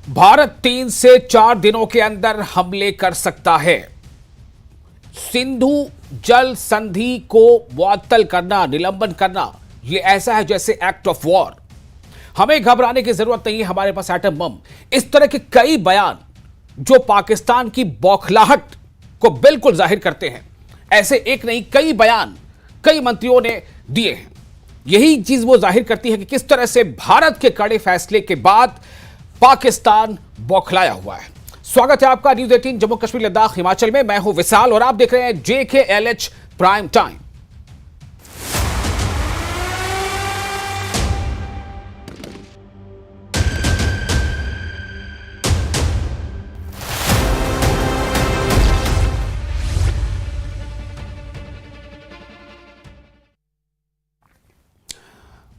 भारत 3 से 4 दिनों के अंदर हमले कर सकता है। सिंधु जल संधि को मुअत्तल करना, निलंबन करना, यह ऐसा है जैसे एक्ट ऑफ वॉर। हमें घबराने की जरूरत नहीं है, हमारे पास एटम बम। इस तरह के कई बयान जो पाकिस्तान की बौखलाहट को बिल्कुल जाहिर करते हैं। ऐसे एक नहीं, कई बयान कई मंत्रियों ने दिए हैं। यही चीज वो जाहिर करती है कि किस तरह से भारत के कड़े फैसले के बाद पाकिस्तान बौखलाया हुआ है। स्वागत है आपका न्यूज 18 जम्मू कश्मीर लद्दाख हिमाचल में। मैं हूं विशाल और आप देख रहे हैं JKLH प्राइम टाइम।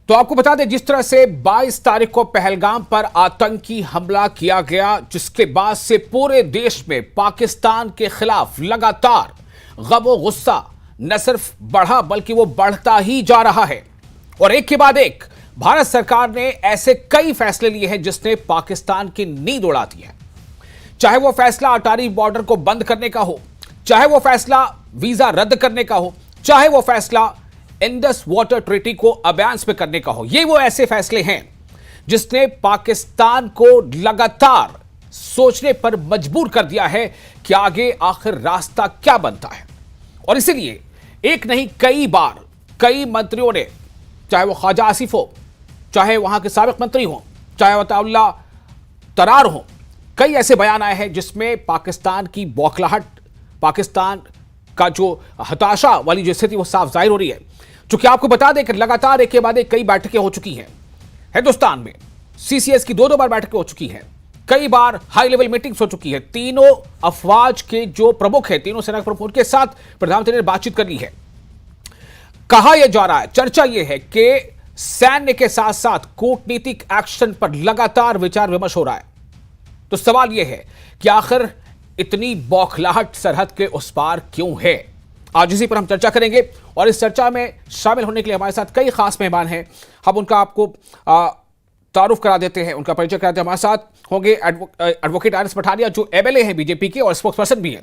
तो आपको बता दें, जिस तरह से 22 तारीख को पहलगाम पर आतंकी हमला किया गया, जिसके बाद से पूरे देश में पाकिस्तान के खिलाफ लगातार गम और गुस्सा न सिर्फ बढ़ा बल्कि वो बढ़ता ही जा रहा है। और एक के बाद एक भारत सरकार ने ऐसे कई फैसले लिए हैं जिसने पाकिस्तान की नींद उड़ा दी है। चाहे वो फैसला अटारी बॉर्डर को बंद करने का हो, चाहे वो फैसला वीजा रद्द करने का हो, चाहे वो फैसला इंडस वाटर ट्रीटी को अबयान्स में करने का हो। ये वो ऐसे फैसले हैं जिसने पाकिस्तान को लगातार सोचने पर मजबूर कर दिया है कि आगे आखिर रास्ता क्या बनता है। और इसीलिए एक नहीं, कई बार कई मंत्रियों ने, चाहे वो ख्वाजा आसिफ हो, चाहे वहां के साबिक मंत्री हो, चाहे अताउल्लाह तरार हो, कई ऐसे बयान आए हैं जिसमें पाकिस्तान की बौखलाहट, पाकिस्तान का जो हताशा वाली जो स्थिति वो साफ जाहिर हो रही है। चूंकि आपको बता दें कि लगातार एक के बाद एक कई बैठकें हो चुकी हैं हिंदुस्तान में। CCS की दो बार बैठकें हो चुकी हैं, कई बार हाई लेवल मीटिंग्स हो चुकी है। तीनों अफवाज के जो प्रमुख हैं, तीनों सेना प्रमुख के साथ प्रधानमंत्री ने बातचीत कर ली है। कहा यह जा रहा है, चर्चा यह है कि सैन्य के साथ साथ कूटनीतिक एक्शन पर लगातार विचार विमर्श हो रहा है। तो सवाल यह है कि आखिर इतनी बौखलाहट सरहद के उस पार क्यों है? आज इसी पर हम चर्चा करेंगे और इस चर्चा में शामिल होने के लिए हमारे साथ कई खास मेहमान हैं। हम उनका आपको तारुफ करा देते हैं, उनका परिचय कराते हैं। हमारे साथ होंगे एडवोकेट RS पठानिया, जो MLA हैं बीजेपी के और स्पोक्स पर्सन भी हैं।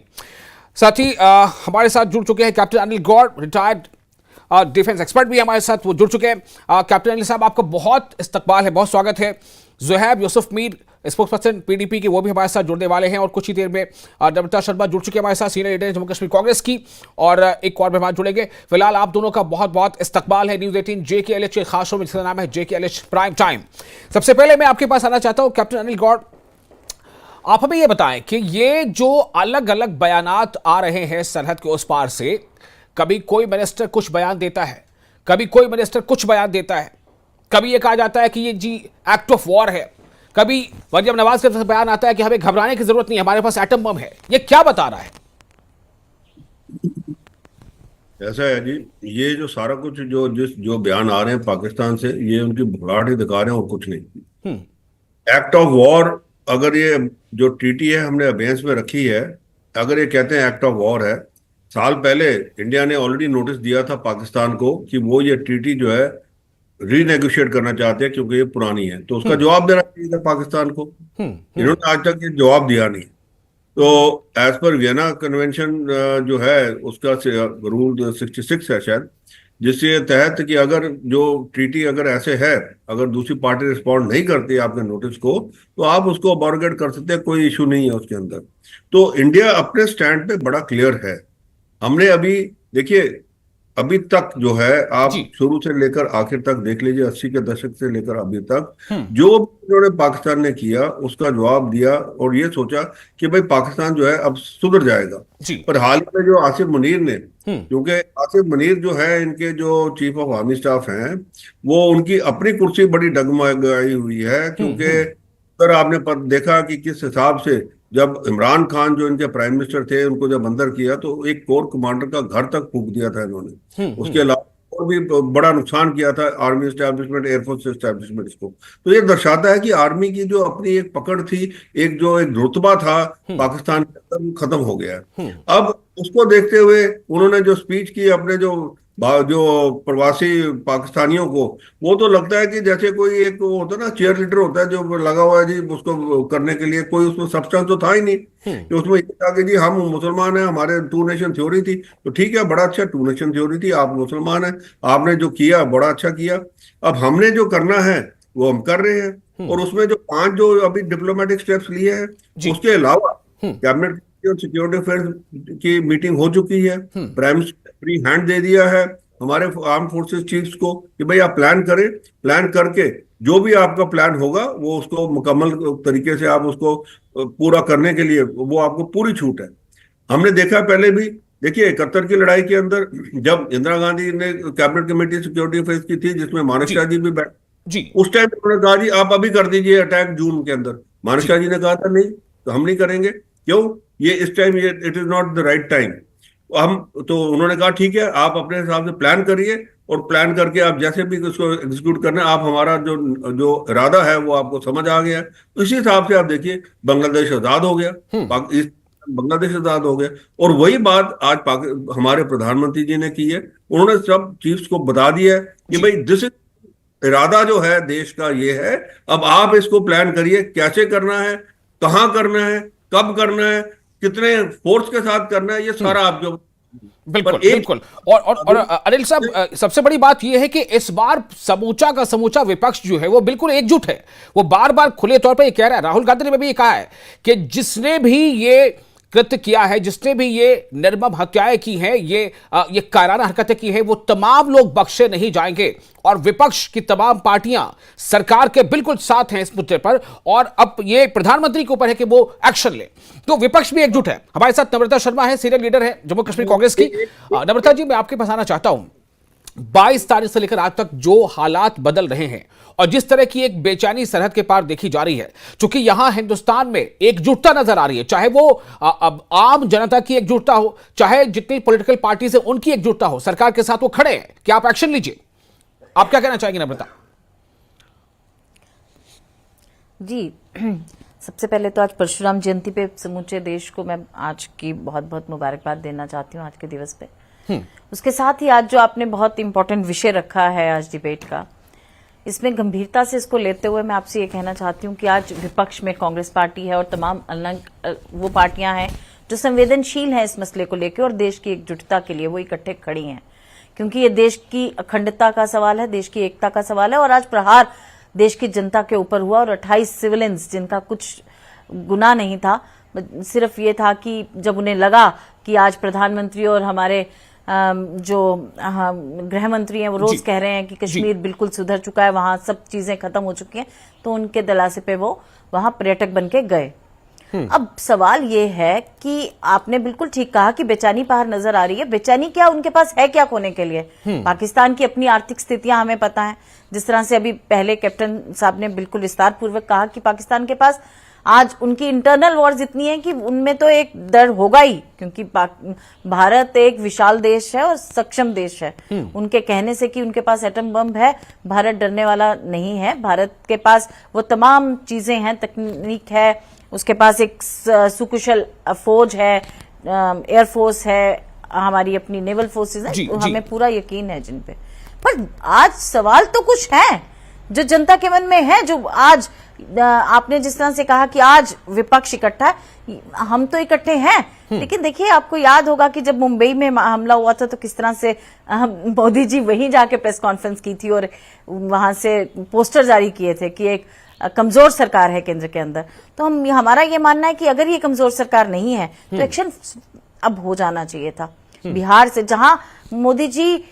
साथ ही हमारे साथ जुड़ चुके हैं captain Anil Gaur, retired defence expert भी हमारे साथ वो जुड़ चुके हैं। कैप्टन अनिल साहब, आपका बहुत इस्तकबाल है, बहुत स्वागत है। Zuhaib Yusuf Mir, spokes person PDP के, वो भी हमारे साथ जुड़ने वाले हैं। और कुछ ही देर में नमिता शर्मा जुड़ चुके हैं हमारे साथ, सीनियर लीडर जम्मू कश्मीर कांग्रेस की, और एक और मेहमान जुड़ेंगे। फिलहाल आप दोनों का बहुत बहुत इस्तकबाल है न्यूज 18 JKLH के खास शो में, जिसका नाम है JKLH प्राइम टाइम। सबसे पहले मैं आपके पास आना चाहता हूं कैप्टन अनिल गौड़, आप हमें यह बताएं कि ये जो अलग अलग बयानात आ रहे हैं सरहद के उस पार से, कभी कोई मिनिस्टर कुछ बयान देता है, कभी कोई मिनिस्टर कुछ बयान देता है, कभी ये कहा जाता है कि ये जी एक्ट ऑफ वॉर है, कभी मरियम नवाज का बयान आता है कि हमें घबराने की जरूरत नहीं, हमारे पास एटम बम है। ये क्या बता रहा है? ऐसा है जी, ये जो सारा कुछ जो बयान आ रहे हैं पाकिस्तान से, ये उनकी भुलाहट ही दिखा रहे हैं और कुछ नहीं। एक्ट ऑफ वॉर, अगर ये जो ट्रीटी है हमने अबेंस में रखी है, अगर ये कहते हैं एक्ट ऑफ वॉर है, साल पहले इंडिया ने ऑलरेडी नोटिस दिया था पाकिस्तान को कि वो ये ट्रीटी जो है रीनेगोशिएट करना चाहते हैं क्योंकि ये पुरानी है। तो उसका जवाब देना चाहिए था पाकिस्तान को। इन्होंने आज तक ये जवाब दिया नहीं। तो एज पर वियना कन्वेंशन जो है उसका रूल 66 है शायद, जिसके तहत कि अगर जो ट्रीटी अगर ऐसे है, अगर दूसरी पार्टी रिस्पॉन्ड नहीं करती आपके नोटिस को, तो आप उसको अबॉर्गेट कर सकते हैं, कोई इशू नहीं है उसके अंदर। तो इंडिया अपने स्टैंड पे बड़ा क्लियर है। हमने अभी देखिए, अभी तक जो है, आप जी। शुरू से लेकर आखिर तक देख लीजिए, 80 के दशक से लेकर अभी तक हम्म। जो इन्होंने पाकिस्तान ने किया उसका जवाब दिया और ये सोचा कि भाई पाकिस्तान जो है अब सुधर जाएगा। जी। पर हाल ही में जो आसिफ मुनीर ने, हम्म। क्योंकि आसिफ मुनीर जो है इनके जो चीफ ऑफ आर्मी स्टाफ हैं, वो उनकी अपनी कुर्सी बड़ी डगमगाई हुई है। क्योंकि अगर आपने देखा कि किस हिसाब से जब इमरान खान जो इनके प्राइम मिनिस्टर थे, उनको जब अंदर किया तो एक कोर कमांडर का घर तक फूंक दिया था इन्होंने। उसके अलावा और भी बड़ा नुकसान किया था आर्मी एस्टैब्लिशमेंट, एयरफोर्स एस्टैब्लिशमेंट को। तो ये दर्शाता है कि आर्मी की जो अपनी एक पकड़ थी, एक जो एक रुतबा था पाकिस्तान के अंदर, वो खत्म हो गया है। अब उसको देखते हुए उन्होंने जो स्पीच की, अपने जो जो प्रवासी पाकिस्तानियों को, वो तो लगता है कि जैसे कोई एक वो होता है ना, चीयर लीडर होता है जो लगा हुआ है जी उसको करने के लिए, कोई उसमें सब्सटेंस तो था ही नहीं कि उसमें ये था कि जी हम मुसलमान हैं, हमारे टू नेशन थ्योरी थी। तो ठीक है, बड़ा अच्छा टू नेशन थ्योरी थी, आप मुसलमान हैं, आपने जो किया बड़ा अच्छा किया। अब हमने जो करना है वो हम कर रहे हैं। और उसमें जो 5 जो अभी डिप्लोमेटिक स्टेप्स लिए हैं, जी। उसके अलावा कैबिनेट और सिक्योरिटी अफेयर्स की मीटिंग हो चुकी है। प्राइम मिनिस्टर फ्री हैंड दे दिया है हमारे आर्म फोर्सेस चीफ्स को कि भाई आप प्लान करें, प्लान करके जो भी आपका प्लान होगा वो उसको मुकम्मल तरीके से आप उसको पूरा करने के लिए वो आपको पूरी छूट है। हमने देखा पहले भी, देखिए 71 की लड़ाई के अंदर जब इंदिरा गांधी ने कैबिनेट कमेटी सिक्योरिटी अफेयर्स की थी जिसमें मानेक जी। शाह जी भी बैठ, जी। उस टाइम उन्होंने कहा जी आप अभी कर दीजिए अटैक जून के अंदर। मानेक जी। शाह जी ने कहा था नहीं, तो हम नहीं करेंगे। क्यों? ये इस टाइम ये it is not the right time. हम तो उन्होंने कहा ठीक है आप अपने हिसाब से प्लान करिए, और प्लान करके आप जैसे भी उसको एग्जीक्यूट करना है, आप हमारा जो जो इरादा है वो आपको समझ आ गया है। तो इसी हिसाब से आप देखिए बांग्लादेश आजाद हो गया, इस बांग्लादेश आजाद हो गया। और वही बात आज हमारे प्रधानमंत्री जी ने की है। उन्होंने सब चीफ्स को बता दिया है कि जी। भाई दिस इरादा जो है देश का ये है, अब आप इसको प्लान करिए कैसे करना है, कहाँ करना है, कब करना है, कितने फोर्स के साथ करना है, ये सारा आप जो। पर बिल्कुल एक बिल्कुल। और अनिल साहब, सबसे बड़ी बात यह है कि इस बार समूचा का समूचा विपक्ष जो है वो बिल्कुल एकजुट है। वो बार बार खुले तौर पर ये कह रहा है, राहुल गांधी ने भी ये कहा है कि जिसने भी ये कृत्य किया है, जिसने भी ये निर्मम हत्याएं की हैं, ये कायराना हरकतें की हैं, वो तमाम लोग बख्शे नहीं जाएंगे। और विपक्ष की तमाम पार्टियां सरकार के बिल्कुल साथ हैं इस मुद्दे पर, और अब ये प्रधानमंत्री के ऊपर है कि वो एक्शन ले। तो विपक्ष भी एकजुट है। हमारे साथ नम्रता शर्मा है, सीनियर लीडर है जम्मू कश्मीर कांग्रेस की। नम्रता जी, मैं आपके पास आना चाहता हूं। 22 तारीख से लेकर आज तक जो हालात बदल रहे हैं और जिस तरह की एक बेचैनी सरहद के पार देखी जा रही है, क्योंकि यहां हिंदुस्तान में एकजुटता नजर आ रही है, चाहे वो अब आम जनता की एकजुटता हो, चाहे जितनी पॉलिटिकल पार्टी से उनकी एकजुटता हो, सरकार के साथ वो खड़े हैं कि आप एक्शन लीजिए। आप क्या कहना चाहेंगे नम्रता? जी, सबसे पहले तो आज परशुराम जयंती पे समूचे देश को मैं आज की बहुत बहुत मुबारकबाद देना चाहती हूँ आज के दिवस पे। उसके साथ ही आज जो आपने बहुत इंपॉर्टेंट विषय रखा है आज डिबेट का, इसमें गंभीरता से इसको लेते हुए मैं आपसे ये कहना चाहती हूँ कि आज विपक्ष में कांग्रेस पार्टी है और तमाम अलग वो पार्टियां हैं जो संवेदनशील हैं इस मसले को लेकर और देश की एकजुटता के लिए वो इकट्ठे खड़ी हैं, क्योंकि ये देश की अखंडता का सवाल है, देश की एकता का सवाल है। और आज प्रहार देश की जनता के ऊपर हुआ और 28 सिविलियंस जिनका कुछ गुनाह नहीं था, सिर्फ ये था कि जब उन्हें लगा कि आज प्रधानमंत्री और हमारे जो गृह मंत्री हैं वो रोज कह रहे हैं कि कश्मीर बिल्कुल सुधर चुका है, वहां सब चीजें खत्म हो चुकी हैं, तो उनके दिलासे पे वो वहां पर्यटक बन के गए। अब सवाल ये है कि आपने बिल्कुल ठीक कहा कि बेचैनी बाहर नजर आ रही है। बेचैनी क्या, उनके पास है क्या खोने के लिए? पाकिस्तान की अपनी आर्थिक स्थितियां हमें पता है, जिस तरह से अभी पहले कैप्टन साहब ने बिल्कुल विस्तार पूर्वक कहा कि पाकिस्तान के पास आज उनकी इंटरनल वॉर्स इतनी है कि उनमें तो एक डर होगा ही, क्योंकि भारत एक विशाल देश है और सक्षम देश है। उनके कहने से कि उनके पास एटम बम है, भारत डरने वाला नहीं है। भारत के पास वो तमाम चीजें हैं, तकनीक है, उसके पास एक सुकुशल फौज है, एयरफोर्स है, हमारी अपनी नेवल फोर्सेज है, हमें पूरा यकीन है जिन पे। पर आज सवाल तो कुछ है जो जनता के मन में है, जो आज आपने जिस तरह से कहा कि आज विपक्ष इकट्ठा है, हम तो इकट्ठे हैं, लेकिन देखिए आपको याद होगा कि जब मुंबई में हमला हुआ था तो किस तरह से मोदी जी वहीं जाके प्रेस कॉन्फ्रेंस की थी और वहां से पोस्टर जारी किए थे कि एक कमजोर सरकार है केंद्र के अंदर। तो हमारा ये मानना है कि अगर ये कमजोर सरकार नहीं है तो एक्शन अब हो जाना चाहिए था। बिहार से जहां मोदी जी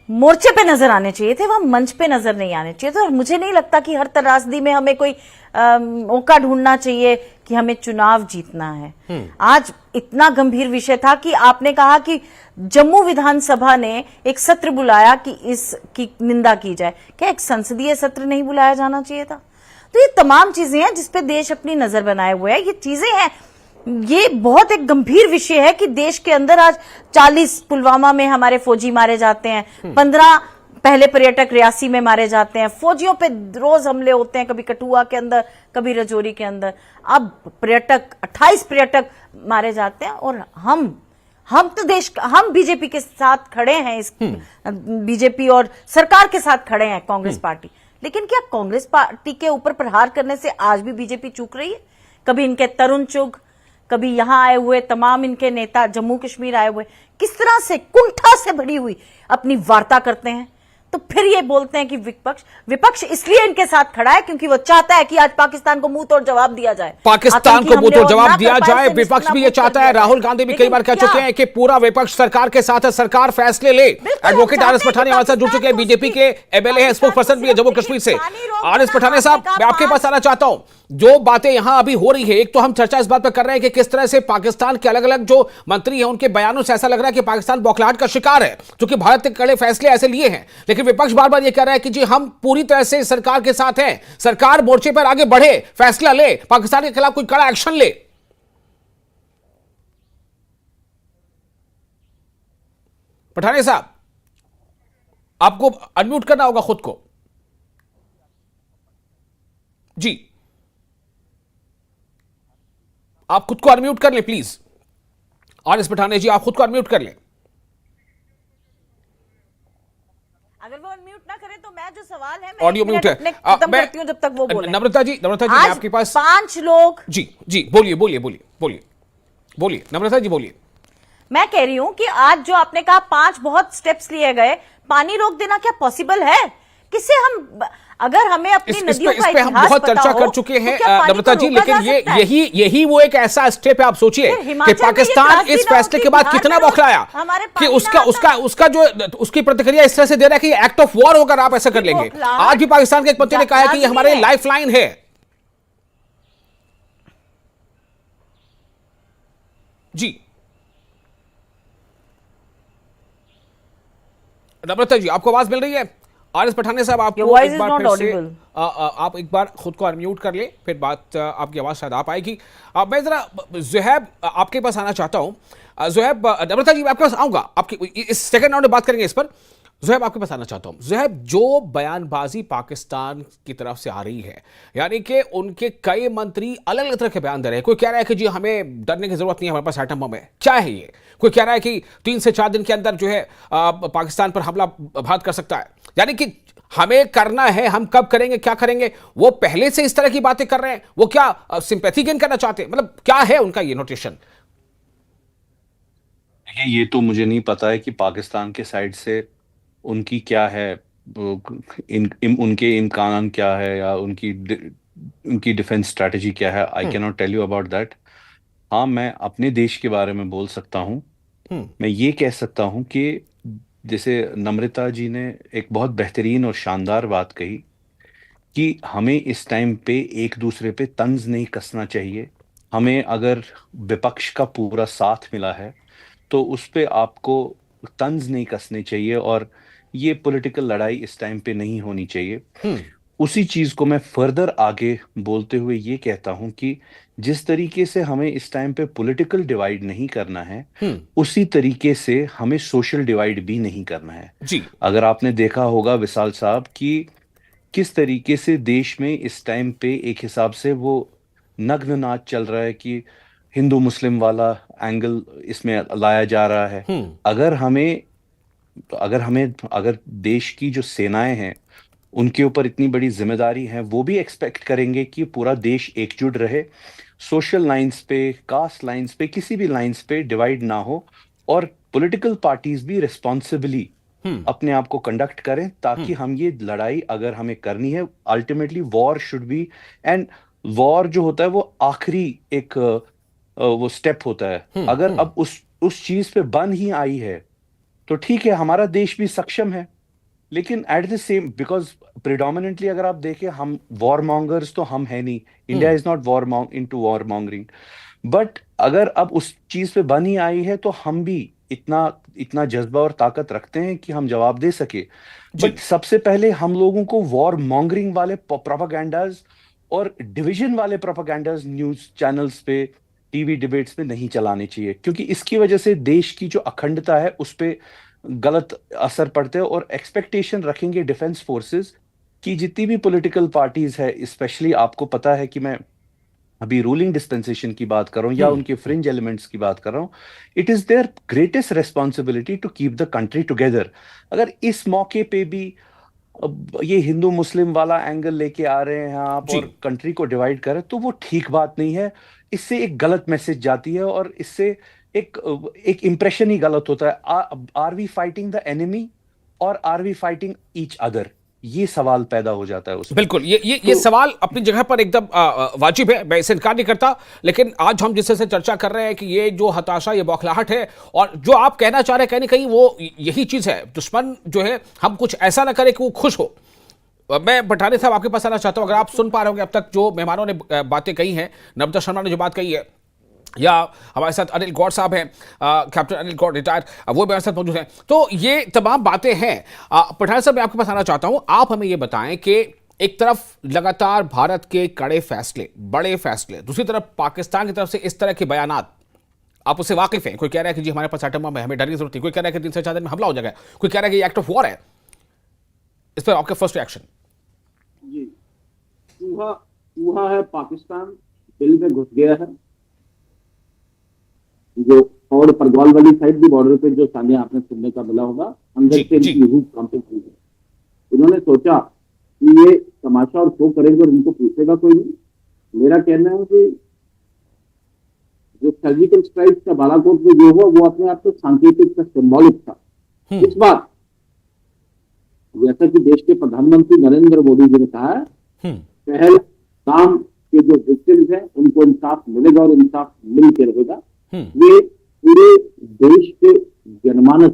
मोर्चे पे नजर आने चाहिए थे, वहां मंच पे नजर नहीं आने चाहिए थे। और मुझे नहीं लगता कि हर त्रासदी में हमें कोई मौका ढूंढना चाहिए कि हमें चुनाव जीतना है। आज इतना गंभीर विषय था कि आपने कहा कि जम्मू विधानसभा ने एक सत्र बुलाया कि इसकी निंदा की जाए। क्या एक संसदीय सत्र नहीं बुलाया जाना चाहिए था? तो ये तमाम चीजें हैं जिसपे देश अपनी नजर बनाए हुए है। ये चीजें हैं, ये बहुत एक गंभीर विषय है कि देश के अंदर आज 40 पुलवामा में हमारे फौजी मारे जाते हैं, 15 पहले पर्यटक रियासी में मारे जाते हैं, फौजियों पे रोज हमले होते हैं, कभी कठुआ के अंदर, कभी रजौरी के अंदर। अब 28 पर्यटक मारे जाते हैं और हम तो हम बीजेपी के साथ खड़े हैं, इस बीजेपी और सरकार के साथ खड़े हैं कांग्रेस पार्टी, लेकिन क्या कांग्रेस पार्टी के ऊपर प्रहार करने से आज भी बीजेपी चूक रही है? कभी इनके तरुण चुग, कभी यहां आए हुए तमाम इनके नेता जम्मू कश्मीर आए हुए किस तरह से कुंठा से भरी हुई अपनी वार्ता करते हैं, तो फिर ये बोलते हैं कि विपक्ष इसलिए इनके साथ खड़ा है क्योंकि वो चाहता है कि आज पाकिस्तान को मुंह तोड़ जवाब दिया जाए, पाकिस्तान को मुंह तोड़ जवाब दिया जाए। विपक्ष भी ये चाहता है, राहुल गांधी भी कई बार कह चुके हैं कि पूरा विपक्ष सरकार के साथ है, सरकार फैसले ले। एडवोकेट आर एस पठानिया हमारे साथ जुड़ चुके हैं, बीजेपी के एमएलए हैं, स्पोक्स पर्सन भी है जम्मू कश्मीर से। आर एस पठानिया साहब, मैं आपके पास आना चाहता हूं। जो बातें यहां अभी हो रही है, एक तो हम चर्चा इस बात पर कर रहे हैं कि किस तरह से पाकिस्तान के अलग अलग जो मंत्री हैं उनके बयानों से ऐसा लग रहा है कि पाकिस्तान बौखलाहट का शिकार है, क्योंकि भारत ने कड़े फैसले ऐसे लिए हैं। लेकिन विपक्ष बार बार यह कह रहा है कि जी हम पूरी तरह से सरकार के साथ हैं, सरकार मोर्चे पर आगे बढ़े, फैसला ले, पाकिस्तान के खिलाफ कोई कड़ा एक्शन ले। पठानिया साहब, आपको अनम्यूट करना होगा खुद को जी, आप खुद को अनम्यूट कर लें प्लीज। आर एस पठानिया जी, आप खुद को अनम्यूट कर लें। अगर वो अनम्यूट ना करें तो मैं जो सवाल है ऑडियो म्यूट है, खत्म करती हूं जब तक वो बोले। नम्रता जी आज आपके पास 5 लोग, जी बोलिए नम्रता जी बोलिए। मैं कह रही हूं कि आज जो आपने कहा 5 बहुत स्टेप्स लिए गए, पानी रोक देना क्या पॉसिबल है? किससे हम, अगर हमें अपनी नदियों का इतिहास हम बहुत चर्चा कर चुके हैं नम्रता जी, लेकिन यही वो एक ऐसा स्टेप है। आप सोचिए कि पाकिस्तान इस फैसले के बाद कितना बौखलाया कि उसका जो उसकी प्रतिक्रिया इस तरह से दे रहा है कि एक्ट ऑफ वॉर होकर आप ऐसा कर लेंगे। आज भी पाकिस्तान के एक मंत्री ने कहा है कि ये हमारे लाइफलाइन है। जी नम्रता जी, आपको आवाज मिल रही है? आर एस पठानिया साहब, आपको एक बार फिर से आप एक बार खुद को अनम्यूट कर ले, फिर बात आपकी आवाज शायद आ पाएगी। मैं जरा ज़ुहैब आपके पास आना चाहता हूं। ज़ुहैब, नम्रता जी आपके पास आऊंगा, आपकी इस सेकंड राउंड में बात करेंगे इस पर। ज़ुहैब आपके पास आना चाहता हूं। ज़ुहैब, जो बयानबाजी पाकिस्तान की तरफ से आ रही है, यानी कि उनके कई मंत्री अलग अलग तरह के बयान दे रहे हैं। कोई कह रहा है कि जी हमें डरने की जरूरत नहीं है, हमारे पास एटम बम है। क्या है ये? कोई कह रहा है कि 3 से 4 दिन के अंदर जो है पाकिस्तान पर हमला भारत कर सकता है। यानी कि हमें करना है, हम कब करेंगे, क्या करेंगे, वो पहले से इस तरह की बातें कर रहे हैं। वो क्या सिंपैथी गेन करना चाहते हैं? मतलब क्या है उनका ये नोटेशन? ये तो मुझे नहीं पता है कि पाकिस्तान के साइड से उनकी क्या है, उनके इम्कान क्या है, या उनकी डिफेंस स्ट्रैटेजी क्या है। I can not tell you about that. हाँ, मैं अपने देश के बारे में बोल सकता हूँ। मैं ये कह सकता हूँ कि जैसे नम्रता जी ने एक बहुत बेहतरीन और शानदार बात कही कि हमें इस टाइम पे एक दूसरे पे तंज नहीं कसना चाहिए। हमें अगर विपक्ष का पूरा साथ मिला है तो उस पे आपको तंज नहीं कसने चाहिए, और ये पॉलिटिकल लड़ाई इस टाइम पे नहीं होनी चाहिए। उसी चीज को मैं फर्दर आगे बोलते हुए ये कहता हूं कि जिस तरीके से हमें इस टाइम पे पॉलिटिकल डिवाइड नहीं करना है, उसी तरीके से हमें सोशल डिवाइड भी नहीं करना है। जी, अगर आपने देखा होगा विशाल साहब कि किस तरीके से देश में इस टाइम पे एक हिसाब से वो नग्न नाच चल रहा है कि हिंदू मुस्लिम वाला एंगल इसमें लाया जा रहा है। अगर देश की जो सेनाएं हैं उनके ऊपर इतनी बड़ी जिम्मेदारी है, वो भी एक्सपेक्ट करेंगे कि पूरा देश एकजुट रहे, सोशल लाइंस पे, कास्ट लाइंस पे, किसी भी लाइंस पे डिवाइड ना हो, और पॉलिटिकल पार्टीज भी रिस्पॉन्सिबली अपने आप को कंडक्ट करें, ताकि हम ये लड़ाई अगर हमें करनी है, ultimately war should be, and war जो होता है वो आखिरी एक वो स्टेप होता है। अगर अब उस चीज पे बन ही आई है तो ठीक है, हमारा देश भी सक्षम है। लेकिन eight the same, because predominantly अगर आप देखें, हम वॉर मॉन्गर्स तो हम है नहीं, India is not into war mongering, but अगर अब उस चीज पे बन ही आई है तो हम भी इतना जज्बा और ताकत रखते हैं कि हम जवाब दे सके। बट सबसे पहले हम लोगों को वॉर मॉन्गरिंग वाले प्रोपागैंडाज और डिवीजन वाले प्रोपागैंडाज न्यूज चैनल्स पे, टीवी डिबेट्स पे नहीं चलाने चाहिए, क्योंकि इसकी वजह से देश की जो अखंडता है उस पे गलत असर पड़ते हैं। और एक्सपेक्टेशन रखेंगे डिफेंस फोर्सेस की, जितनी भी पॉलिटिकल पार्टीज है, स्पेशली आपको पता है कि मैं अभी रूलिंग डिस्पेंसेशन की बात कर रहा हूं या उनके फ्रिंज एलिमेंट्स की बात कर रहा हूं, it is their greatest responsibility to keep the country together. अगर इस मौके पे भी अब ये हिंदू मुस्लिम वाला एंगल लेके आ रहे हैं आप जी और कंट्री को डिवाइड कर रहे हैं, तो वो ठीक बात नहीं है। इससे एक गलत मैसेज जाती है और इससे एक एक इंप्रेशन ही गलत होता है। Are we fighting the enemy और are we fighting each other, ये सवाल पैदा हो जाता है उसमें। बिल्कुल, ये तो सवाल अपनी जगह पर एकदम वाजिब है, मैं इसे इनकार नहीं करता। लेकिन आज हम जिससे चर्चा कर रहे हैं कि ये जो हताशा, ये बौखलाहट है, और जो आप कहना चाह रहे हैं कहीं ना कहीं वो यही चीज है। दुश्मन जो है, हम कुछ ऐसा ना करें कि वो खुश हो। मैं पठानी साहब आपके पास आना चाहता हूं। अगर आप सुन पा रहे होंगे अब तक जो मेहमानों ने बातें कही हैं, नमिता शर्मा ने जो बात कही है, या हमारे साथ अनिल गौड़ साहब हैं, कैप्टन अनिल गौड़ रिटायर, वो मेरे साथ मौजूद हैं। तो ये तमाम बातें हैं। पठान साहब, मैं आपके पास आना चाहता हूं। आप हमें ये बताएं कि एक तरफ लगातार भारत के कड़े फैसले, बड़े फैसले, दूसरी तरफ पाकिस्तान की तरफ से इस तरह के बयानात, आप उससे वाकिफ हैं। कोई कह रहा है कि जी हमारे पास एटम बम है, हमें डरने की जरूरत नहीं। कोई कह रहा है कि 3 से 4 दिन में हमला हो जाएगा। कोई कह रहा है कि ये एक्ट ऑफ वॉर है। इस पर आपका फर्स्ट रिएक्शन? जी, चूहा है पाकिस्तान, दिल में घुस गया है। जो और परगवाल वाली साइड भी बॉर्डर पे जो सानिया आपने सुनने का मिला होगा, अंदर से इनकी रूह कांपती हुई है। उन्होंने सोचा कि ये तमाशा और शो करेंगे और इनको पूछेगा कोई नहीं। मेरा कहना है कि जो सर्जिकल स्ट्राइक का बालाकोट में जो हुआ वो अपने आप को सांकेतिक का सिंबॉलिक था। इस बार जैसा कि देश के प्रधानमंत्री नरेंद्र मोदी जी ने कहा है, पहल काम के जो विक्टिम्स हैं उनको इंसाफ मिलेगा और इंसाफ मिल के रहेगा। ये पूरे देश के जनमानस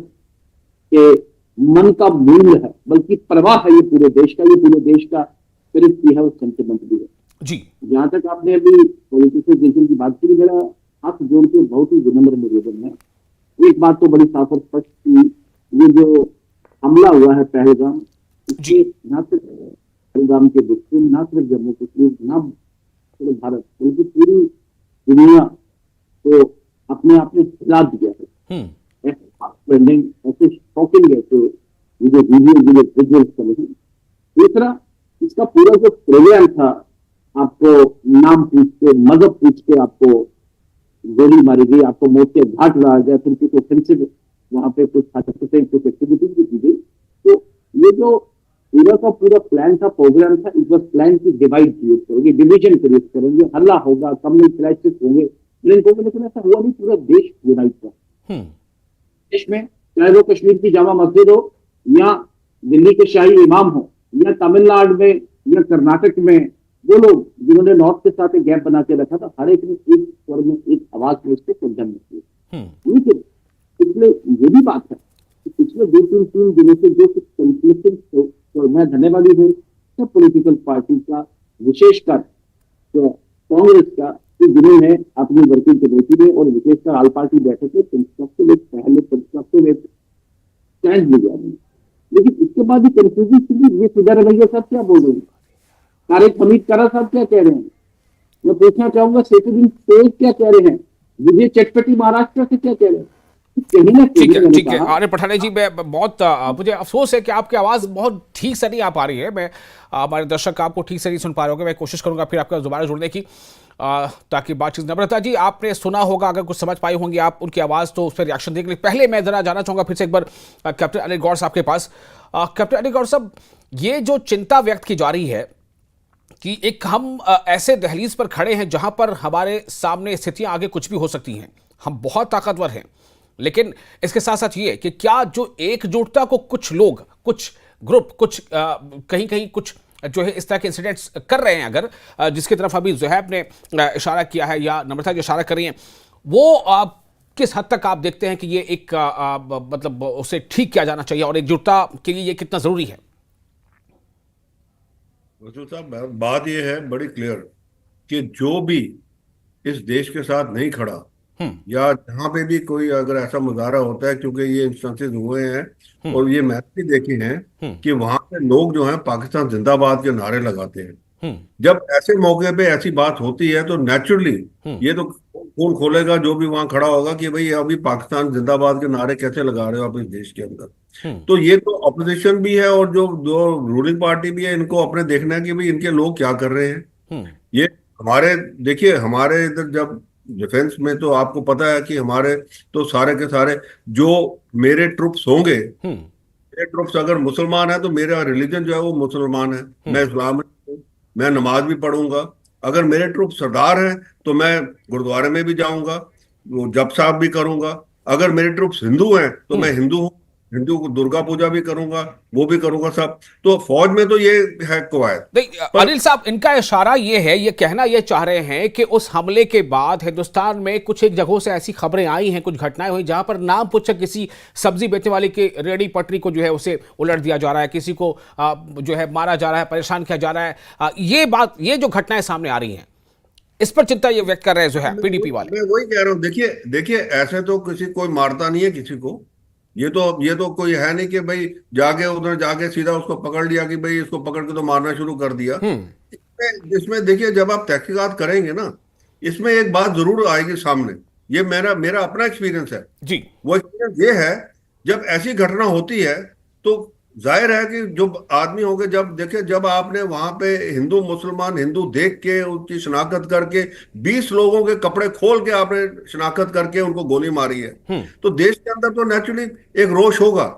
के मन का मूल्य है, बल्कि प्रवाह है ये पूरे देश का स्पिरिट भी है और सेंटिमेंट भी है। जी, जहां तक आपने अभी पॉलिटिशियन की बात की, मेरा हाथ जोड़ के बहुत ही विनम्र निवेदन है। एक बात तो बड़ी साफ और स्पष्ट की, ये जो हमला हुआ है पहलगाम, इससे न सिर्फ पहलगाम के विक्टिम, न सिर्फ जम्मू कश्मीर, न सिर्फ भारत, बल्कि पूरी दुनिया को अपने आप में हिला दिया है। ऐसे शॉकिंग है तो ये जो विजुअल्स चले हैं। दूसरा, इसका पूरा जो प्रोग्राम था, आपको नाम पूछ के, मजहब पूछ के आपको गोली मारी गई, आपको मौत के घाट लाया गया, फिर कुछ ऑफेंसिव वहां पे कुछ हरकतें, कुछ एक्टिविटीज भी की गई। तो ये जो पूरा का पूरा प्लान था, प्रोग्राम था, इस वक्त प्लान की डिवाइड क्रिएट करेंगे, डिवीजन क्रिएट करेंगे, हल्ला होगा, कम्युनल क्राइसिस होंगे। लेकिन ऐसा हुआ नहीं, पूरा देश यूनाइट था। देश में चाहे वो कश्मीर की जामा मस्जिद हो, या दिल्ली के शाही इमाम हो, या तमिलनाडु में या कर्नाटक में वो लोग जिन्होंने नॉर्थ के साथ एक गैप बना के रखा था, हर एक ने एक स्वर में, एक आवाज में उसको कंडेम किया। लेकिन इसलिए ये भी बात है कि पिछले 2-3 दिनों से जो कुछ कंफ्लिक्टिंग, और मैं धन्यवादी हूँ सब पॉलिटिकल पार्टी का, विशेषकर तो कांग्रेस का, कि जिन्होंने अपनी वर्किंग कमेटी में और विशेषकर ऑल पार्टी बैठक में कंस्ट्रक्टिव स्टैंड लिया। लेकिन इसके बाद ही कंफ्यूजन, ये सीधा रवैया साहब क्या बोल रहे हैं, तारिक हमीद कारा साहब क्या कह रहे हैं, मैं पूछना चाहूंगा सेठुद्दीन सोज क्या कह रहे हैं, विजय चटपटी महाराष्ट्र से क्या कह रहे हैं। ठीक है अरे पठाने जी, मैं बहुत मुझे अफसोस है कि आपकी आवाज बहुत ठीक से नहीं आ पा रही है। मैं हमारे दर्शक आपको ठीक से नहीं सुन पा रहे होंगे। मैं कोशिश करूंगा फिर आपका दोबारा जुड़ने की, ताकि बातचीत। नम्रता जी, आपने सुना होगा, अगर कुछ समझ पाई होंगी आप उनकी आवाज, तो उस पर रिएक्शन देख लें। पहले मैं जरा जाना चाहूंगा फिर से एक बार कैप्टन अनिल गौड़ साहब के पास। कैप्टन अनिल गौड़ साहब, ये जो चिंता व्यक्त की जा रही है कि एक हम ऐसे दहलीज पर खड़े हैं जहां पर हमारे सामने स्थितियां आगे कुछ भी हो सकती हैं, हम बहुत ताकतवर हैं, लेकिन इसके साथ साथ ये कि क्या जो एकजुटता को कुछ लोग, कुछ ग्रुप, कुछ कहीं कहीं कुछ जो है इस तरह के इंसिडेंट्स कर रहे हैं, अगर जिसकी तरफ अभी ज़ुहैब ने इशारा किया है या नम्रता जो इशारा कर रही हैं, वो किस हद तक आप देखते हैं कि ये एक मतलब उसे ठीक किया जाना चाहिए और एकजुटता के लिए ये कितना जरूरी है? वसूल साहब, बात ये है बड़ी क्लियर कि जो भी इस देश के साथ नहीं खड़ा, या जहां पे भी कोई अगर ऐसा मुजाहरा होता है, क्योंकि ये इंस्टेंसेस हुए हैं और ये मैंने भी देखे हैं कि वहां पे लोग जो हैं पाकिस्तान जिंदाबाद के नारे लगाते हैं। जब ऐसे मौके पे ऐसी बात होती है तो नेचुरली ये तो खून खोलेगा जो भी वहां खड़ा होगा कि भाई अभी पाकिस्तान जिंदाबाद के नारे कैसे लगा रहे हो आप इस देश के अंदर। तो ये तो अपोजिशन भी है और जो जो रूलिंग पार्टी भी है, इनको अपने देखना है कि भाई इनके लोग क्या कर रहे हैं। ये हमारे देखिए, हमारे इधर जब डिफेंस में तो आपको पता है कि हमारे तो सारे के सारे जो मेरे ट्रुप्स होंगे, मेरे ट्रुप्स अगर मुसलमान है तो मेरा रिलीजन जो है वो मुसलमान है, मैं इस्लाम हूँ, मैं नमाज भी पढ़ूंगा। अगर मेरे ट्रुप्स सरदार हैं तो मैं गुरुद्वारे में भी जाऊंगा, वो जप साहब भी करूंगा। अगर मेरे ट्रुप्स हिंदू हैं तो मैं हिंदू हूँ, हिंदू को दुर्गा पूजा भी करूंगा, वो भी करूंगा सब। तो फौज में तो ये है कवायद। नहीं पर अनिल साहब, इनका इशारा ये है, ये कहना ये चाह रहे हैं कि उस हमले के बाद हिंदुस्तान में कुछ एक जगहों से ऐसी खबरें आई हैं, कुछ घटनाएं हुई जहां पर नाम पूछकर किसी सब्जी बेचने वाले के रेडी पटरी को जो है उसे उलट दिया जा रहा है, किसी को जो है मारा जा रहा है, परेशान किया जा रहा है। ये जो घटनाएं सामने आ रही हैं, इस पर चिंता ये व्यक्त कर रहे हैं जो है पीडीपी वाले। मैं वही कह रहा हूँ, देखिए देखिए, ऐसे तो किसी कोई मारता नहीं है किसी को। ये तो कोई है नहीं कि भाई जाके उधर जाके सीधा उसको पकड़ लिया कि भाई इसको पकड़ के तो मारना शुरू कर दिया। इसमें देखिए, जब आप तहकीकात करेंगे ना, इसमें एक बात जरूर आएगी सामने। ये मेरा मेरा अपना एक्सपीरियंस है। जी। वो एक्सपीरियंस ये है, जब ऐसी घटना होती है तो जाहिर है कि जो आदमी होंगे, जब देखे, जब आपने वहां पे हिंदू मुसलमान हिंदू देख के उनकी शनाख्त करके 20 लोगों के कपड़े खोल के आपने शनाख्त करके उनको गोली मारी है, तो देश के अंदर तो नेचुरली एक रोष होगा।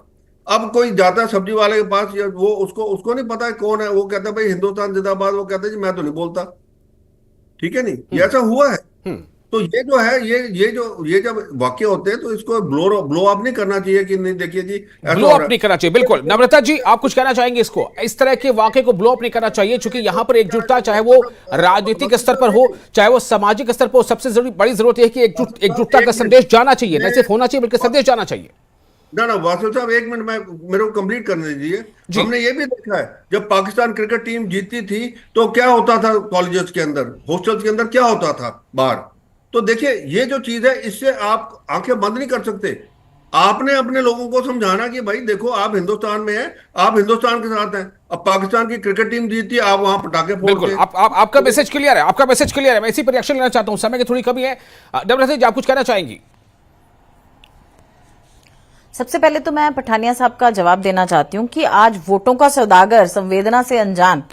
अब कोई जाता है सब्जी वाले के पास, या वो उसको उसको नहीं पता है कौन है, वो कहता है भाई हिंदुस्तान जिंदाबाद, वो कहता है जी मैं तो नहीं बोलता। ठीक है, नहीं, ये ऐसा हुआ है। तो ये जो है, ये जब वाक्य होते हैं तो इसको ब्लो अप नहीं करना चाहिए कि नहीं देखिए जी ऐसा ब्लो हो अप रहा नहीं करना चाहिए, बिल्कुल। नम्रता जी, आप कुछ कहना चाहेंगे इसको, इस तरह के वाकये को ब्लो अप नहीं करना चाहिए, क्योंकि यहां पर एकजुटता, चाहे वो राजनीतिक स्तर पर हो, चाहे वो सामाजिक स्तर पर हो, सबसे बड़ी जरूरत है कि एकजुटता का संदेश जाना चाहिए, न सिर्फ होना चाहिए बल्कि संदेश जाना चाहिए। ना वासु साहब, एक मिनट, मैं मेरे को कंप्लीट करने दीजिए। हमने ये भी देखा है, जब पाकिस्तान क्रिकेट टीम जीतती थी तो क्या होता था कॉलेजेस के अंदर, हॉस्टल्स के अंदर क्या होता था बाहर। तो देखिए, ये जो चीज है, इससे आप आंखें बंद नहीं कर सकते। आपने अपने लोगों को समझाना कि भाई देखो, आप हिंदुस्तान में हैं, आप हिंदुस्तान के साथ हैं। अब पाकिस्तान की क्रिकेट टीम जीती, आप वहां पटाखे फोड़ते हैं। आपका मैसेज क्लियर है, आपका मैसेज क्लियर है। मैं इसी पर रिएक्शन लेना चाहता हूं, समय की थोड़ी कमी है। नम्रता जी, आप कुछ कहना चाहेंगी? सबसे पहले तो मैं पठानिया साहब का जवाब देना चाहती हूं कि आज वोटों का सौदागर, संवेदना से अनजान,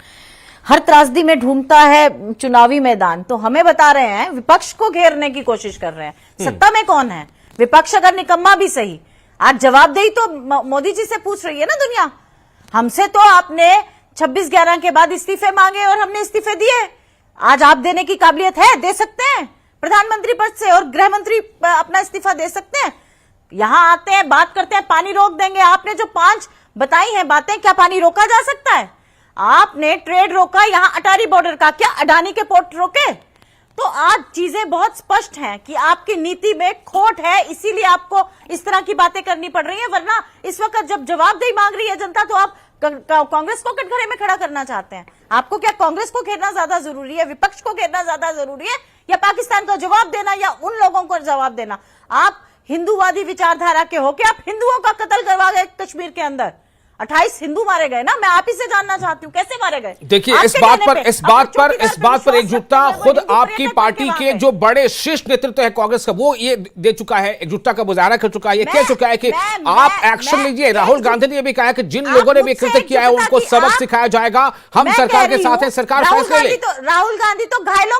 हर त्रासदी में ढूंढता है चुनावी मैदान, तो हमें बता रहे हैं, विपक्ष को घेरने की कोशिश कर रहे हैं। सत्ता में कौन है? विपक्ष अगर निकम्मा भी सही, आज जवाबदेही तो मोदी जी से पूछ रही है ना दुनिया। हमसे तो आपने 26/11 के बाद इस्तीफे मांगे और हमने इस्तीफे दिए। आज आप देने की काबिलियत है? दे सकते हैं प्रधानमंत्री पद से, और गृह मंत्री अपना इस्तीफा दे सकते हैं। यहां आते हैं, बात करते हैं, पानी रोक देंगे। आपने जो 5 बताई हैं बातें, क्या पानी रोका जा सकता है? आपने ट्रेड रोका यहां अटारी बॉर्डर का, क्या अडानी के पोर्ट रोके? तो आज चीजें बहुत स्पष्ट हैं कि आपकी नीति में खोट है, इसीलिए आपको इस तरह की बातें करनी पड़ रही है। वरना इस वक्त जब जवाबदेही मांग रही है जनता, तो आप कांग्रेस को कटघरे में खड़ा करना चाहते हैं। आपको क्या कांग्रेस को घेरना ज्यादा जरूरी है, विपक्ष को घेरना ज्यादा जरूरी है, या पाकिस्तान को जवाब देना, या उन लोगों को जवाब देना? आप हिंदूवादी विचारधारा के हो कि आप हिंदुओं का कत्ल करवा गए कश्मीर के अंदर। 28 हिंदू मारे गए ना, मैं आप ही से जानना चाहती हूँ कैसे मारे गए? देखिए, इस बात पर एकजुटता खुद आपकी पार्टी के जो बड़े शीर्ष नेतृत्व है कांग्रेस का, वो ये दे चुका है, एकजुटता का मुजाहरा कर चुका है, ये कह चुका है कि आप एक्शन लीजिए। राहुल गांधी ने भी कहा है कि जिन लोगों ने भी कृत्य किया है उनको सबक सिखाया जाएगा, हम सरकार के साथ हैं, सरकार फैसले ले। राहुल गांधी तो घायलों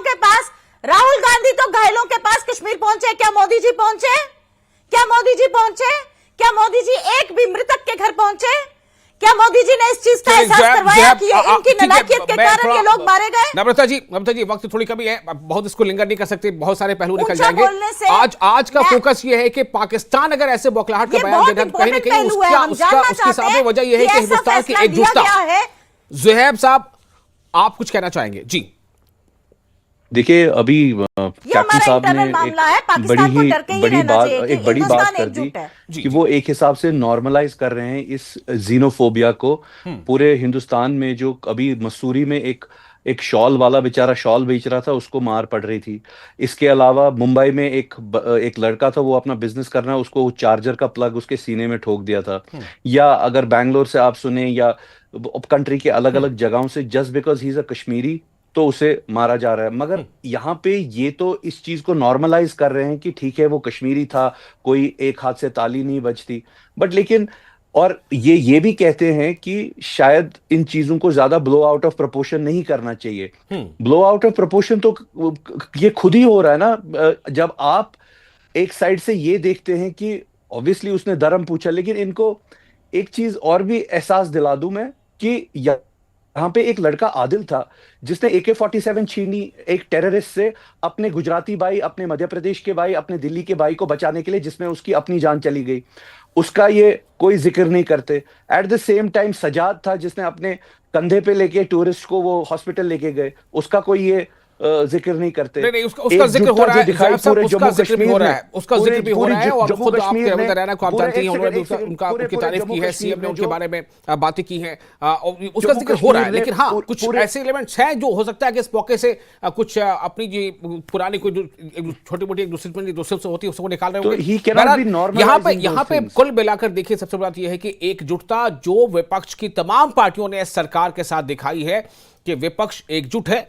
के पास कश्मीर पहुंचे, क्या मोदी जी पहुंचे? क्या मोदी जी पहुंचे? क्या मोदी जी एक भी मृतक के घर पहुंचे? क्या मोदी जी ने इस चीज का एहसास करवाया कि इनकी नालायकियत के कारण ये लोग मारे गए? नम्रता जी, वक्त थोड़ी कमी है, बहुत इसको लिंगर नहीं कर सकते, बहुत सारे पहलू निकल जाएंगे। आज का फोकस ये है कि पाकिस्तान अगर ऐसे बौखलाहट का बयान दे, कहीं ना कहीं उसकी सामने वजह यह है कि हिंदुस्तान की एकजुटता। ज़ुहैब साहब, आप कुछ कहना चाहेंगे? जी। देखिए, अभी कैप्टन साहब ने एक बड़ी बात कर दी कि वो एक हिसाब से नॉर्मलाइज कर रहे हैं इस जीनोफोबिया को पूरे हिंदुस्तान में। जो अभी मसूरी में एक शॉल वाला बेचारा शॉल बेच रहा था, उसको मार पड़ रही थी। इसके अलावा मुंबई में एक लड़का था, वो अपना बिजनेस कर रहा है, उसको चार्जर का प्लग उसके सीने में ठोक दिया था। या अगर बैंगलोर से आप सुने, या कंट्री के अलग अलग जगहों से, just because he is a Kashmiri, तो उसे मारा जा रहा है। मगर यहाँ पे ये तो इस चीज को नॉर्मलाइज कर रहे हैं कि ठीक है, वो कश्मीरी था, कोई एक हाथ से ताली नहीं बजती। बट लेकिन और ये भी कहते हैं कि शायद इन चीजों को ज्यादा ब्लो आउट ऑफ प्रोपोर्शन नहीं करना चाहिए। ब्लो आउट ऑफ प्रोपोर्शन तो ये खुद ही हो रहा है ना, जब आप एक साइड से ये देखते हैं कि ऑब्वियसली उसने धर्म पूछा, लेकिन इनको एक चीज और भी एहसास दिला दूं मैं कि यहाँ पे एक लड़का आदिल था जिसने AK-47 छीनी एक टेररिस्ट से, अपने गुजराती भाई, अपने मध्य प्रदेश के भाई, अपने दिल्ली के भाई को बचाने के लिए, जिसमें उसकी अपनी जान चली गई। उसका ये कोई जिक्र नहीं करते। At the same time Sajad था जिसने अपने कंधे पे लेके टूरिस्ट को वो हॉस्पिटल लेके गए, उसका कोई ये जिक्र नहीं करते। नहीं, उसका जिक्र हो रहा है, साहब, उसका जिक्र भी हो रहा है, उसका जिक्र भी हो रहा है, और खुद आप हेमंत रैना को आप जानते हैं, उन्होंने उनकी तारीफ की है, सीएम ने उनके बारे में बातें की हैं, उसका जिक्र हो रहा है। लेकिन हाँ, कुछ ऐसे एलिमेंट्स हैं जो हो सकता है कि इस मौके से कुछ अपनी जी पुरानी कोई छोटी मोटी एक दूसरे से होती है उसको निकाल रहे होंगे। यहाँ पे कुल मिलाकर देखिए, सबसे बड़ी बात यह है कि एकजुटता जो विपक्ष की तमाम पार्टियों ने सरकार के साथ दिखाई है कि विपक्ष एकजुट है।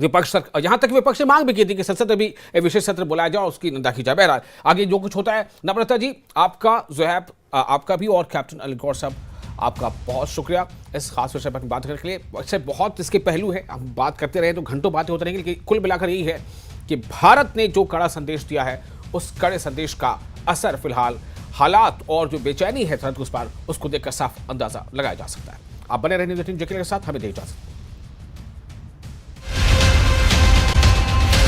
विपक्ष यहां तक विपक्ष ने मांग भी की थी कि संसद में भी विशेष सत्र बुलाया जाए, उसकी निंदा की जाए। बहरहाल आगे जो कुछ होता है। नम्रता जी, आपका, ज़ुहैब आपका भी, और कैप्टन अली गौर साहब आपका बहुत शुक्रिया इस खास विषय पर बात करने के लिए। वैसे बहुत इसके पहलू हैं, हम बात करते रहे तो घंटों बातें होती रहेंगी, लेकिन कुल मिलाकर यही है कि भारत ने जो कड़ा संदेश दिया है, उस कड़े संदेश का असर फिलहाल हालात और जो बेचैनी है सरहद उस पार, उसको देखकर साफ अंदाजा लगाया जा सकता है। आप बने रहने के साथ, हमें दे इजाजत।